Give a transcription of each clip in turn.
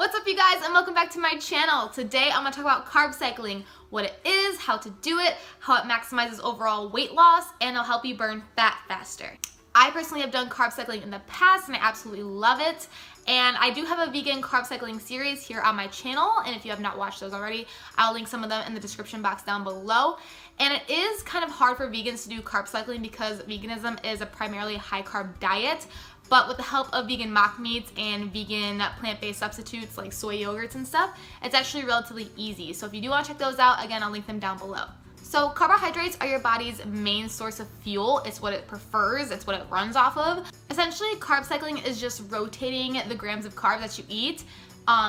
What's up, you guys, and welcome back to my channel. Today I'm going to talk about carb cycling, what it is, how to do it, how it maximizes overall weight loss, and it'll help you burn fat faster. I personally have done carb cycling in the past and I absolutely love it. And I do have a vegan carb cycling series here on my channel, and if you have not watched those already, I'll link some of them in the description box down below. And it is kind of hard for vegans to do carb cycling because veganism is a primarily high carb diet. But with the help of vegan mock meats and vegan plant-based substitutes like soy yogurts and stuff, it's actually relatively easy. So if you do want to check those out, again, I'll link them down below. So carbohydrates are your body's main source of fuel. It's what it prefers, it's what it runs off of. Essentially, carb cycling is just rotating the grams of carbs that you eat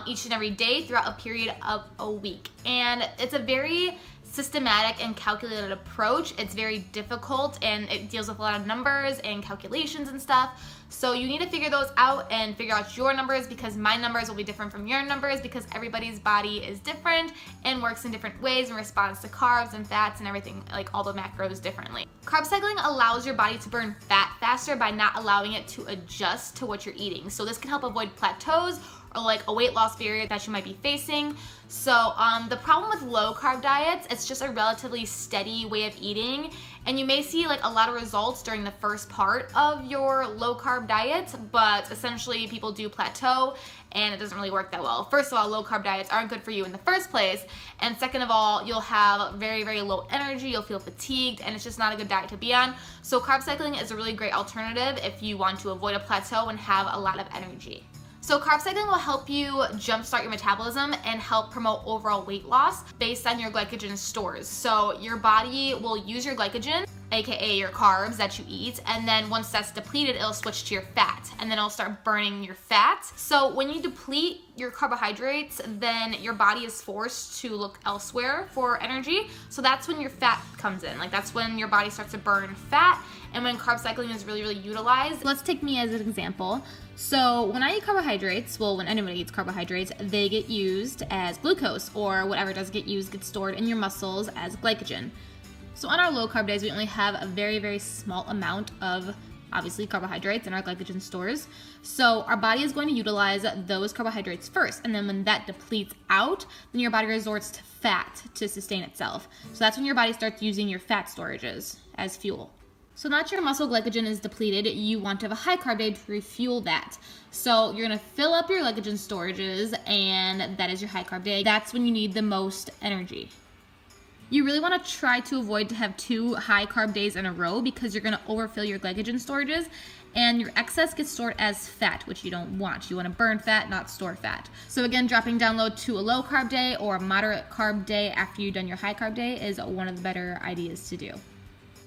each and every day throughout a period of a week. And it's a very systematic and calculated approach. It's very difficult and it deals with a lot of numbers and calculations and stuff. So you need to figure those out and figure out your numbers, because my numbers will be different from your numbers because everybody's body is different and works in different ways and responds to carbs and fats and everything, like all the macros differently. Carb cycling allows your body to burn fat faster by not allowing it to adjust to what you're eating. So this can help avoid plateaus or like a weight loss period that you might be facing. So the problem with low carb diets, it's just a relatively steady way of eating, and you may see like a lot of results during the first part of your low carb diet, but essentially people do plateau and it doesn't really work that well. First of all, low carb diets aren't good for you in the first place, and second of all, you'll have very, very low energy, you'll feel fatigued, and it's just not a good diet to be on. So carb cycling is a really great alternative if you want to avoid a plateau and have a lot of energy. So carb cycling will help you jumpstart your metabolism and help promote overall weight loss based on your glycogen stores. So your body will use your glycogen, aka your carbs that you eat, and then once that's depleted, it'll switch to your fat, and then it'll start burning your fat. So when you deplete your carbohydrates, then your body is forced to look elsewhere for energy. So that's when your fat comes in. Like that's when your body starts to burn fat, and when carb cycling is really, really utilized. Let's take me as an example. So when I eat carbohydrates, well, when anyone eats carbohydrates, they get used as glucose, or whatever does get used gets stored in your muscles as glycogen. So on our low carb days, we only have a very, very small amount of, obviously, carbohydrates in our glycogen stores. So our body is going to utilize those carbohydrates first, and then when that depletes out, then your body resorts to fat to sustain itself. So that's when your body starts using your fat storages as fuel. So now that your muscle glycogen is depleted, you want to have a high carb day to refuel that. So you're gonna fill up your glycogen storages, and that is your high carb day. That's when you need the most energy. You really want to try to avoid to have 2 high carb days in a row, because you're going to overfill your glycogen storages and your excess gets stored as fat, which you don't want. You want to burn fat, not store fat. So again, dropping down low to a low carb day or a moderate carb day after you've done your high carb day is one of the better ideas to do.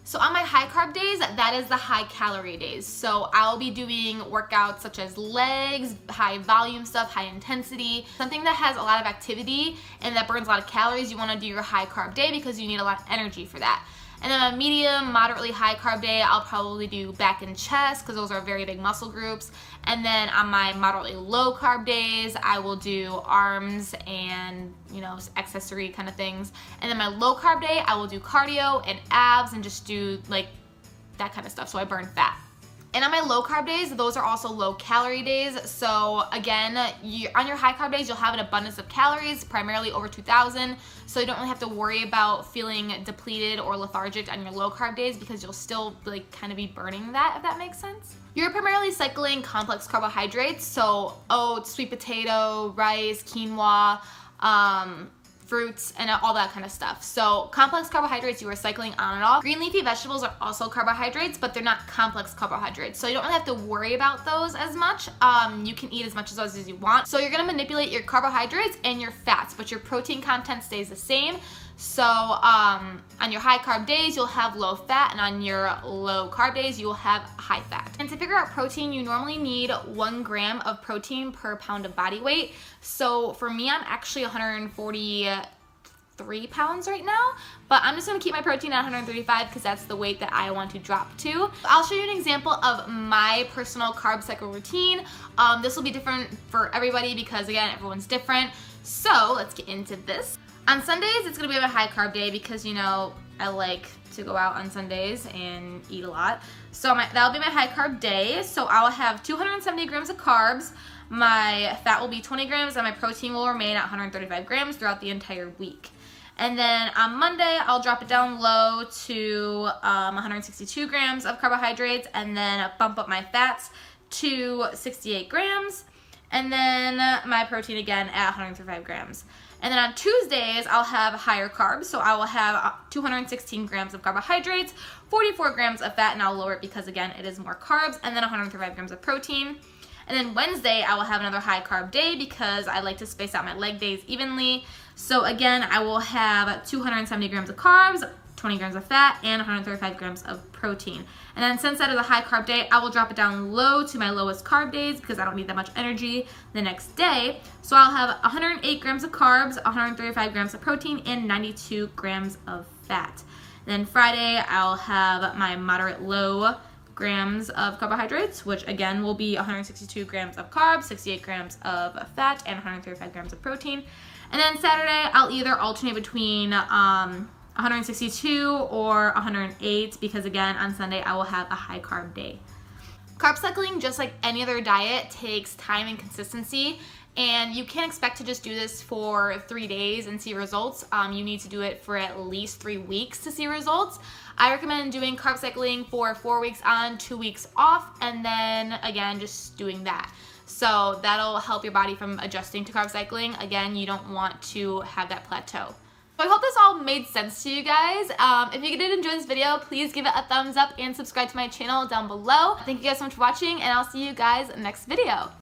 So on my high carb days, that is the high calorie days. So I'll be doing workouts such as legs, high volume stuff, high intensity, something that has a lot of activity and that burns a lot of calories. You want to do your high carb day because you need a lot of energy for that. And then a medium, moderately high carb day, I'll probably do back and chest because those are very big muscle groups. And then on my moderately low carb days, I will do arms and, accessory kind of things. And then my low carb day, I will do cardio and abs and just do like that kind of stuff. So I burn fat. And on my low carb days, those are also low calorie days. So again, on your high carb days, you'll have an abundance of calories, primarily over 2,000. So you don't really have to worry about feeling depleted or lethargic on your low carb days, because you'll still like kind of be burning that, if that makes sense. You're primarily cycling complex carbohydrates. So oats, sweet potato, rice, quinoa, fruits, and all that kind of stuff. So complex carbohydrates, you are cycling on and off. Green leafy vegetables are also carbohydrates, but they're not complex carbohydrates. So you don't really have to worry about those as much. You can eat as much of those as you want. So you're gonna manipulate your carbohydrates and your fats, but your protein content stays the same. So on your high carb days, you'll have low fat, and on your low carb days, you will have high fat. And to figure out protein, you normally need 1 gram of protein per pound of body weight. So for me, I'm actually 143 pounds right now, but I'm just gonna keep my protein at 135 because that's the weight that I want to drop to. I'll show you an example of my personal carb cycle routine. This will be different for everybody because, again, everyone's different. So let's get into this. On Sundays, it's gonna be a high carb day because, I like to go out on Sundays and eat a lot. So that'll be my high carb day. So I'll have 270 grams of carbs. My fat will be 20 grams and my protein will remain at 135 grams throughout the entire week. And then on Monday, I'll drop it down low to 162 grams of carbohydrates, and then bump up my fats to 68 grams, and then my protein again at 135 grams. And then on Tuesdays, I'll have higher carbs, so I will have 216 grams of carbohydrates, 44 grams of fat, and I'll lower it because, again, it is more carbs, and then 135 grams of protein. And then Wednesday, I will have another high carb day because I like to space out my leg days evenly. So again, I will have 270 grams of carbs, 20 grams of fat, and 135 grams of protein. And then since that is a high carb day, I will drop it down low to my lowest carb days because I don't need that much energy the next day. So I'll have 108 grams of carbs, 135 grams of protein, and 92 grams of fat. And then Friday, I'll have my moderate low grams of carbohydrates, which again will be 162 grams of carbs, 68 grams of fat, and 135 grams of protein. And then Saturday, I'll either alternate between 162 or 108 because, again, on Sunday, I will have a high carb day. Carb cycling, just like any other diet, takes time and consistency, and you can't expect to just do this for 3 days and see results. You need to do it for at least 3 weeks to see results. I recommend doing carb cycling for 4 weeks on, 2 weeks off, and then again, just doing that. So that'll help your body from adjusting to carb cycling. Again, you don't want to have that plateau. So I hope this all made sense to you guys. If you did enjoy this video, please give it a thumbs up and subscribe to my channel down below. Thank you guys so much for watching, and I'll see you guys next video.